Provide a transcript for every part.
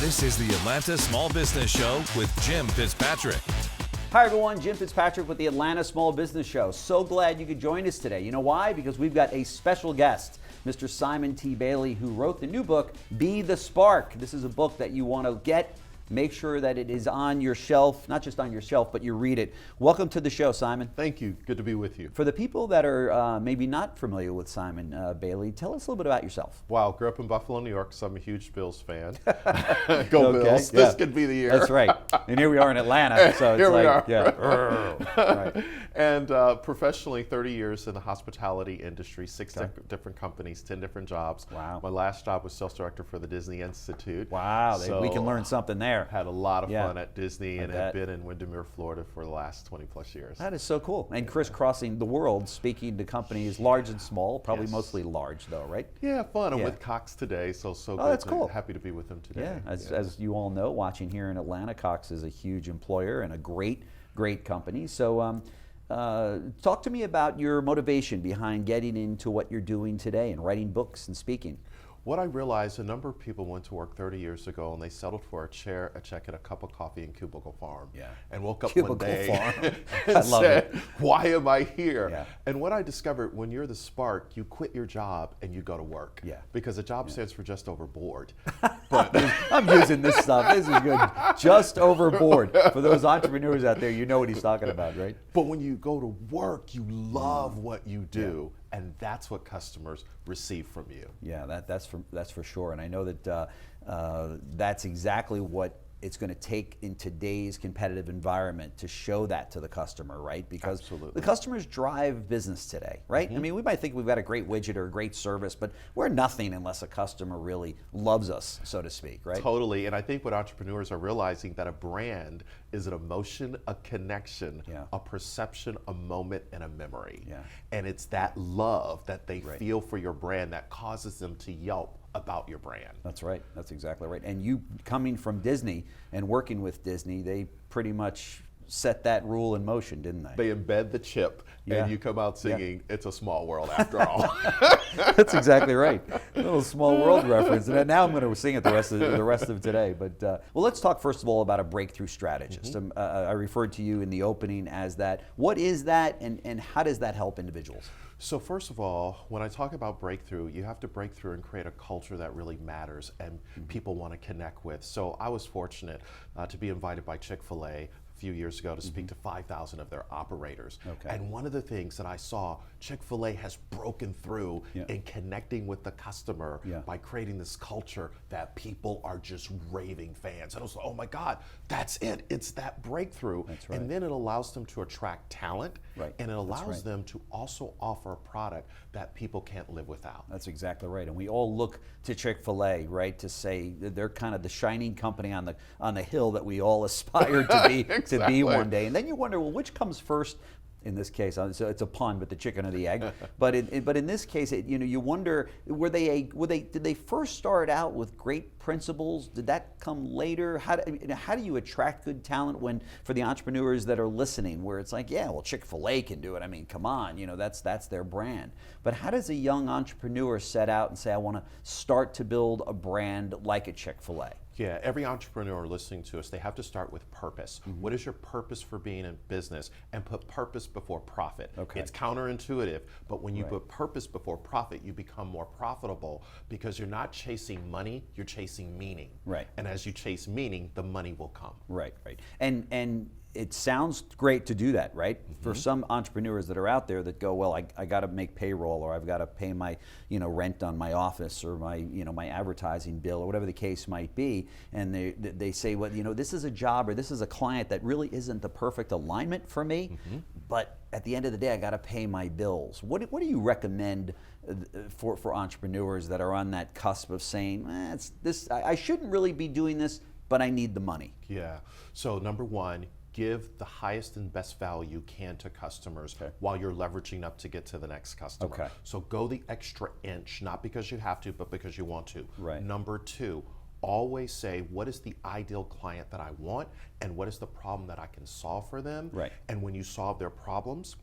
This is the Atlanta Small Business Show with Jim Fitzpatrick. Hi everyone, Jim Fitzpatrick with the Atlanta Small Business Show. So glad you could join us today. You know why? Because we've got a special guest, Mr. Simon T. Bailey, who wrote the new book, Be the Spark. This is a book that you want to get. Make sure that it is on your shelf, not just on your shelf, but you read it. Welcome to the show, Simon. Thank you. Good to be with you. For the people that are maybe not familiar with Simon Bailey, tell us a little bit about yourself. Wow, grew up in Buffalo, New York, so I'm a huge Bills fan. Go Okay, Bills. yeah. This could be the year. That's right. And here we are in Atlanta, so it's Here we like, are. yeah. Right. And professionally, 30 years in the hospitality industry, six different companies, 10 different jobs. Wow. My last job was sales director for the Disney Institute. Wow, So we can learn something there. Had a lot of Yeah. fun at Disney and have been in Windermere, Florida for the last 20 plus years. That is so cool. And crisscrossing the world, speaking to companies large and small, probably Yes. mostly large though, right? Yeah, fun. I'm Yeah. with Cox today, so good. That's cool. Happy to be with him today. Yeah, as you all know, watching here in Atlanta, Cox is a huge employer and a great company. So talk to me about your motivation behind getting into what you're doing today and writing books and speaking. What I realized, a number of people went to work 30 years ago and they settled for a chair, a check, and a cup of coffee in Cubicle Farm. Yeah. And woke up Cubicle one day Farm. and I love said, it. why am I here? Yeah. And what I discovered, when you're the spark, you quit your job and you go to work. Yeah. Because a job stands for just overboard. But I'm using this stuff. This is good. Just overboard. For those entrepreneurs out there, you know what he's talking about, right? But when you go to work, you love what you do. And that's what customers receive from you. Yeah, that's for sure. And I know that that's exactly what it's going to take in today's competitive environment to show that to the customer, right? Because Absolutely. the customers drive business today, right? I mean, we might think we've got a great widget or a great service, but we're nothing unless a customer really loves us, so to speak, right? Totally, and I think what entrepreneurs are realizing, that a brand is an emotion, a connection, a perception, a moment, and a memory. Yeah. And it's that love that they feel for your brand that causes them to yelp about your brand. That's right. That's exactly right. And you coming from Disney and working with Disney, they pretty much set that rule in motion, didn't they? They embed the chip, and you come out singing, "It's a small world after all." That's exactly right. A little small world reference. And now I'm going to sing it the rest of today. But well, let's talk first of all about a breakthrough strategist. I referred to you in the opening as that. What is that, and how does that help individuals? So first of all, when I talk about breakthrough, you have to break through and create a culture that really matters and people want to connect with. So I was fortunate to be invited by Chick-fil-A a few years ago to speak to 5,000 of their operators. Okay. And one of the things that I saw, Chick-fil-A has broken through in connecting with the customer by creating this culture that people are just raving fans. And I was like, oh my God, that's it. It's that breakthrough. That's right. And then it allows them to attract talent, and it allows them to also offer a product that people can't live without. That's exactly right. And we all look to Chick-fil-A, right, to say that they're kind of the shining company on the hill that we all aspire to be to be one day. And then you wonder, well, which comes first? In this case, it's a pun, but the chicken or the egg. But in this case, you wonder, did they first start out with great principles? Did that come later? How do you attract good talent for the entrepreneurs that are listening, where it's like, yeah, well, Chick-fil-A can do it. I mean, come on, that's their brand. But how does a young entrepreneur set out and say, I want to start to build a brand like a Chick-fil-A? Yeah, every entrepreneur listening to us, they have to start with purpose. What is your purpose for being in business? And put purpose before profit. Okay. It's counterintuitive, but when you put purpose before profit, you become more profitable because you're not chasing money, you're chasing meaning. Right. And as you chase meaning, the money will come. Right. And it sounds great to do that, right? For some entrepreneurs that are out there that go, well, I got to make payroll, or I've got to pay my rent on my office, or my advertising bill, or whatever the case might be, and they say, well, this is a job, or this is a client that really isn't the perfect alignment for me, but at the end of the day, I got to pay my bills. What do you recommend for entrepreneurs that are on that cusp of saying, I shouldn't really be doing this, but I need the money? Yeah. So number one, give the highest and best value you can to customers while you're leveraging up to get to the next customer. Okay. So go the extra inch, not because you have to, but because you want to. Right. Number two, always say, what is the ideal client that I want, and what is the problem that I can solve for them? Right. And when you solve their problems,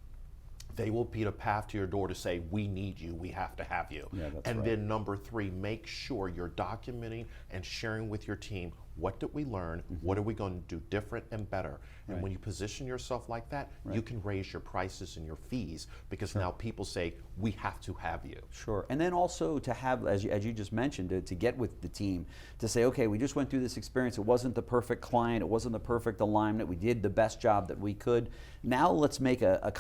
they will beat a path to your door to say, we need you, we have to have you. Yeah, that's and right. then number three, make sure you're documenting and sharing with your team what did we learn, what are we going to do different and better? And when you position yourself like that, you can raise your prices and your fees, because now people say, we have to have you. Sure. And then also to have, as you just mentioned, to get with the team, to say, okay, we just went through this experience, it wasn't the perfect client, it wasn't the perfect alignment, we did the best job that we could. Now let's make a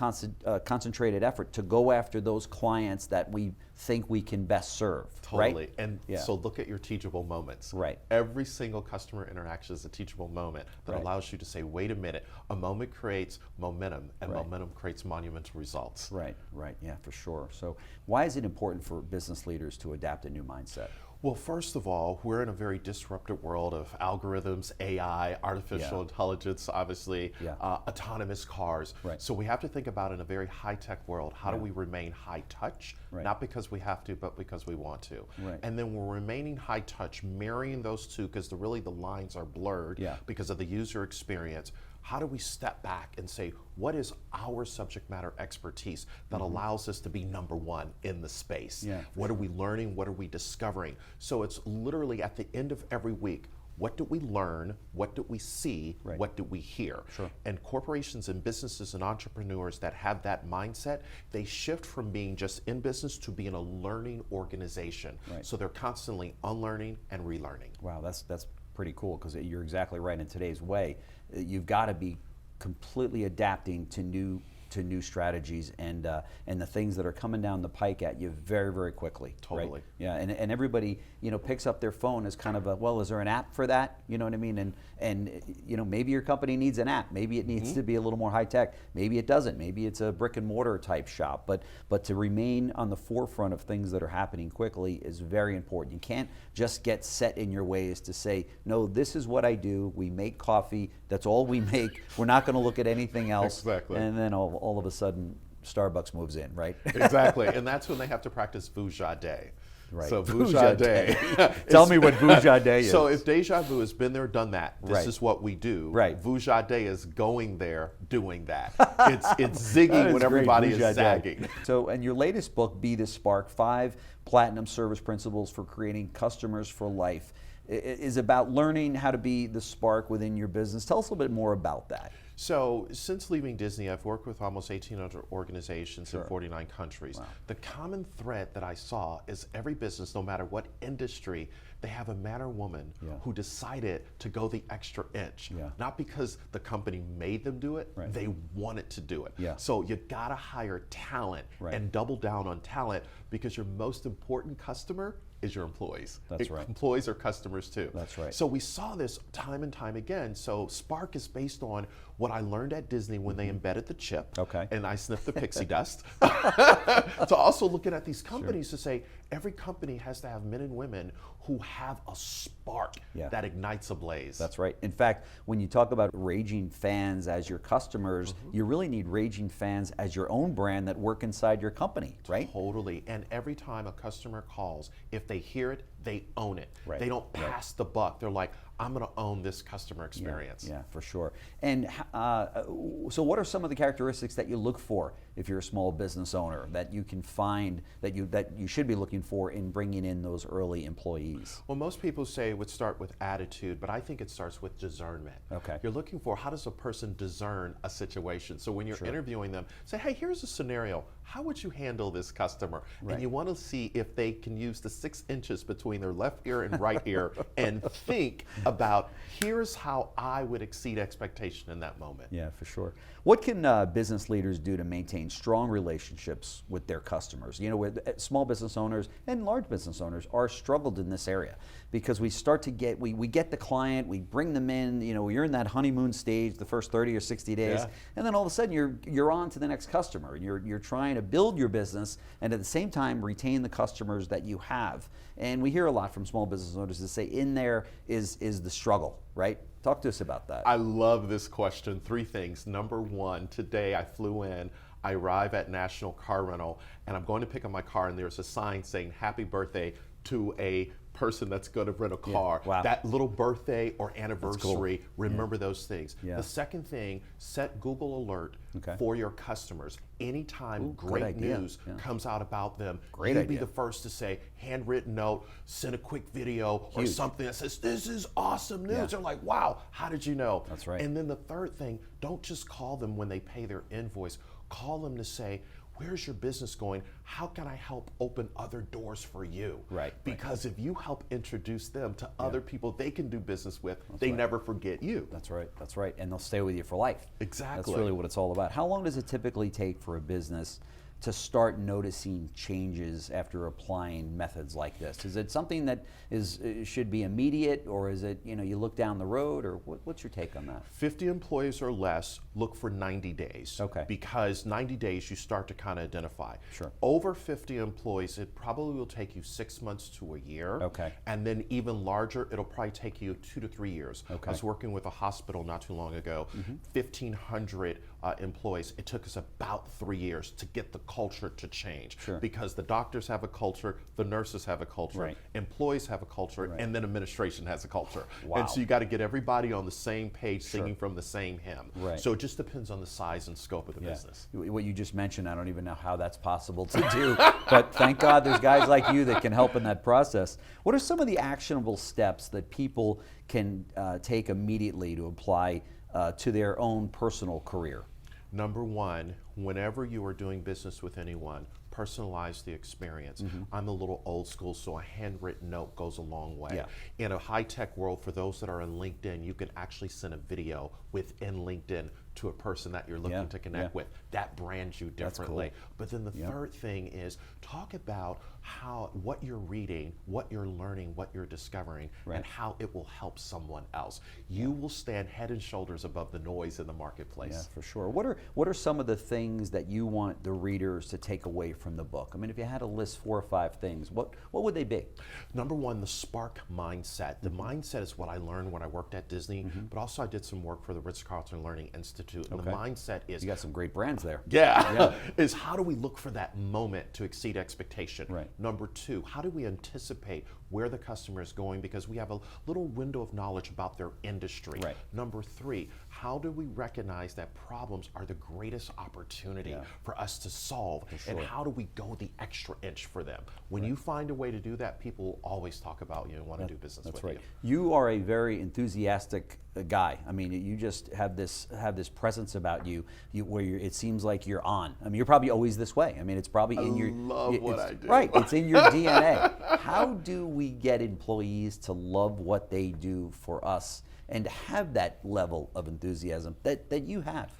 concentrated effort to go after those clients that we think we can best serve. Totally. Right? And so look at your teachable moments. Right. Every single customer interaction is a teachable moment that allows you to say, wait a minute, a moment creates momentum, and momentum creates monumental results. Right, yeah, for sure. So why is it important for business leaders to adapt a new mindset? Well, first of all, we're in a very disruptive world of algorithms, AI, artificial intelligence, obviously, autonomous cars. So we have to think about, in a very high-tech world, how do we remain high-touch? Not because we have to, but because we want to. And then we're remaining high-touch, marrying those two, because really the lines are blurred because of the user experience. How do we step back and say, what is our subject matter expertise that allows us to be number one in the space? What are we learning? What are we discovering? So it's literally at the end of every week, what do we learn? What do we see? What do we hear? And corporations and businesses and entrepreneurs that have that mindset, they shift from being just in business to being a learning organization. So they're constantly unlearning and relearning. Wow, that's pretty cool, because you're exactly right. In today's way, you've got to be completely adapting to new strategies and the things that are coming down the pike at you very, very quickly. Totally. Yeah, and everybody picks up their phone as kind of a, well, is there an app for that? You know what I mean? And maybe your company needs an app. Maybe it needs to be a little more high tech. Maybe it doesn't. Maybe it's a brick and mortar type shop. But to remain on the forefront of things that are happening quickly is very important. You can't just get set in your ways to say, no, this is what I do. We make coffee. That's all we make. We're not going to look at anything else. Exactly. And then all of a sudden, Starbucks moves in, right? Exactly, and that's when they have to practice _Vujade. Right. So Vujade. Tell me what Vujade is. So if deja vu has been there, done that, this is what we do. Vujade is going there, doing that. It's zigging when everybody is zagging. So, in your latest book, Be the Spark, 5 Platinum Service Principles for Creating Customers for Life, is about learning how to be the spark within your business. Tell us a little bit more about that. So since leaving Disney, I've worked with almost 1,800 organizations in 49 countries. The common thread that I saw is every business, no matter what industry, they have a man or woman who decided to go the extra inch. Not because the company made them do it, they wanted to do it. So you gotta hire talent and double down on talent, because your most important customer is your employees. That's right. Employees are customers too. That's right. So we saw this time and time again. So Spark is based on what I learned at Disney when they embedded the chip. And I sniffed the pixie dust. So also looking at these companies to say, every company has to have men and women who have a spark that ignites a blaze. That's right. In fact, when you talk about raging fans as your customers, you really need raging fans as your own brand that work inside your company, right? Totally. And every time a customer calls, if they hear it, they own it. They don't pass the buck. They're like, I'm going to own this customer experience. Yeah, for sure. And so what are some of the characteristics that you look for if you're a small business owner that you can find that you should be looking for in bringing in those early employees? Well, most people say it would start with attitude, but I think it starts with discernment. You're looking for, how does a person discern a situation? So when you're interviewing them, say, hey, here's a scenario. How would you handle this customer? And you want to see if they can use the 6 inches between their left ear and right ear and think about, here's how I would exceed expectation in that moment. Yeah, for sure. What can business leaders do to maintain strong relationships with their customers? With small business owners and large business owners are struggled in this area, because we start to get, we get the client, we bring them in, you're in that honeymoon stage the first 30 or 60 days, and then all of a sudden you're on to the next customer, and you're trying to build your business and at the same time retain the customers that you have. And we hear a lot from small business owners that say in there is the struggle, right? Talk to us about that. I love this question. 3 things. Number 1, today I flew in, I arrive at National Car Rental, and I'm going to pick up my car, and there's a sign saying happy birthday to a person that's going to rent a car. Wow. That little birthday or anniversary, remember those things. Yeah. The second thing, set Google alert Okay. for your customers. Anytime Ooh, good great idea. news Yeah. comes out about them, Great you'd be idea. the first to say, handwritten note, send a quick video or Huge. something that says, this is awesome news. Yeah. They're like, wow, how did you know? That's right. And then the third thing, don't just call them when they pay their invoice. Call them to say, where's your business going? How can I help open other doors for you? Right. Because if you help introduce them to other people they can do business with, they never forget you. That's right. That's right. And they'll stay with you for life. Exactly. That's really what it's all about. How long does it typically take for a business to start noticing changes after applying methods like this? Is it something that should be immediate, or is it, you look down the road, or what's your take on that? 50 employees or less, look for 90 days. Okay. Because 90 days you start to kind of identify. Sure. Over 50 employees, it probably will take you 6 months to a year. Okay. And then even larger, it'll probably take you 2 to 3 years. Okay. I was working with a hospital not too long ago, 1,500 employees. It took us about 3 years to get the culture to change. Sure. Because the doctors have a culture, the nurses have a culture, Right. employees have a culture, Right. and then administration has a culture. Wow. And so you got to get everybody on the same page, singing from the same hymn. Right. So it just depends on the size and scope of the business. What you just mentioned, I don't even know how that's possible to do, but thank God there's guys like you that can help in that process. What are some of the actionable steps that people can take immediately to apply to their own personal career? Number one, whenever you are doing business with anyone, personalize the experience. I'm a little old school, so a handwritten note goes a long way. Yeah. In a high-tech world, for those that are on LinkedIn, you can actually send a video within LinkedIn to a person that you're looking to connect with. That brands you differently. Cool. But then the third thing is talk about what you're reading, what you're learning, what you're discovering, and how it will help someone else. You will stand head and shoulders above the noise in the marketplace. Yeah, for sure. What are some of the things that you want the readers to take away from the book? I mean, if you had to list 4 or 5 things, what would they be? Number one, the spark mindset. The mindset is what I learned when I worked at Disney, but also I did some work for the Ritz-Carlton Learning Institute. And the mindset is... You got some great brands there. is how do we look for that moment to exceed expectation? Right. Number two, how do we anticipate where the customer is going because we have a little window of knowledge about their industry? Right. Number three, how do we recognize that problems are the greatest opportunity for us to solve? And how do we go the extra inch for them? When you find a way to do that, people will always talk about you and want to do business with you. You are a very enthusiastic guy. I mean, you just have this presence about you, where it seems like you're on. I mean, you're probably always this way. I mean, it's probably in your... love what I do. Right, it's in your DNA. How do we get employees to love what they do for us and have that level of enthusiasm that you have?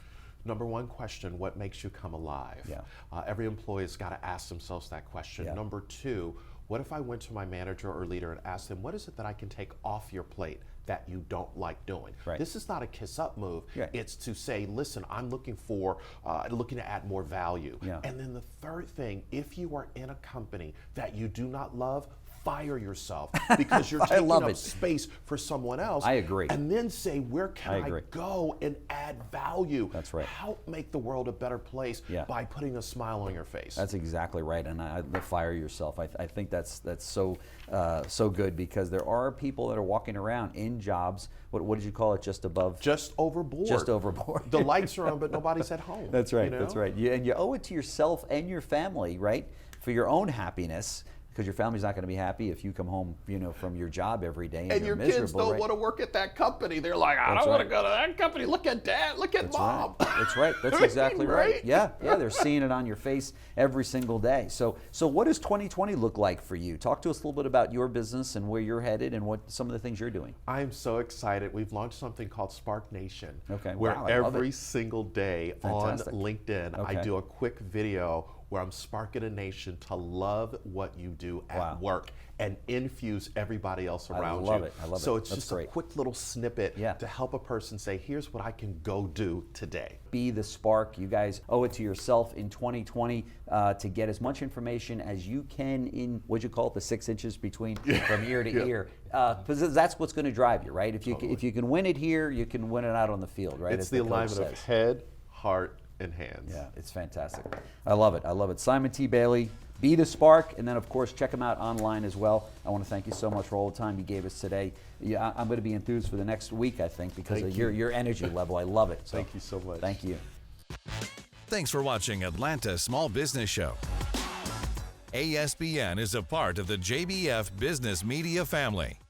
Number one question, what makes you come alive? Yeah. Every employee has got to ask themselves that question. Yeah. Number two, what if I went to my manager or leader and asked them, what is it that I can take off your plate that you don't like doing? Right. This is not a kiss up move. Yeah. It's to say, listen, I'm looking to add more value. Yeah. And then the third thing, if you are in a company that you do not love, fire yourself because you're taking up space for someone else. I agree. And then say, where can I go and add value? That's right. Help make the world a better place by putting a smile on your face. That's exactly right, and the fire yourself. I think that's so good, because there are people that are walking around in jobs. What did you call it? Just above? Just overboard. Just overboard. The lights are on, but nobody's at home. That's right. You know? That's right. And you owe it to yourself and your family, right, for your own happiness. Because your family's not going to be happy if you come home, from your job every day and you're your miserable, kids don't want to work at that company. They're like, I don't want to go to that company. Look at dad. Look at mom. That's right. That's exactly right. Yeah. They're seeing it on your face every single day. So what does 2020 look like for you? Talk to us a little bit about your business and where you're headed and what some of the things you're doing. I'm so excited. We've launched something called Spark Nation. Okay. Where Wow, I love every it. single day Fantastic. on LinkedIn, I do a quick video where I'm sparking a nation to love what you do at work and infuse everybody else around you. I love it. I love it. So it's That's just great. a quick little snippet to help a person say, here's what I can go do today. Be the spark. You guys owe it to yourself in 2020 to get as much information as you can in, what'd you call it, the 6 inches between from ear to ear. Because that's what's going to drive you, right? If you can win it here, you can win it out on the field, right? It's the alignment of head, heart, and hands. Yeah, it's fantastic. I love it. I love it. Simon T. Bailey, Be the spark, and then of course check them out online as well. I want to thank you so much for all the time you gave us today. Yeah, I'm going to be enthused for the next week, I think, because of your energy level. I love it. So, thank you so much. Thank you. Thanks for watching Atlanta Small Business Show. ASBN is a part of the JBF Business Media family.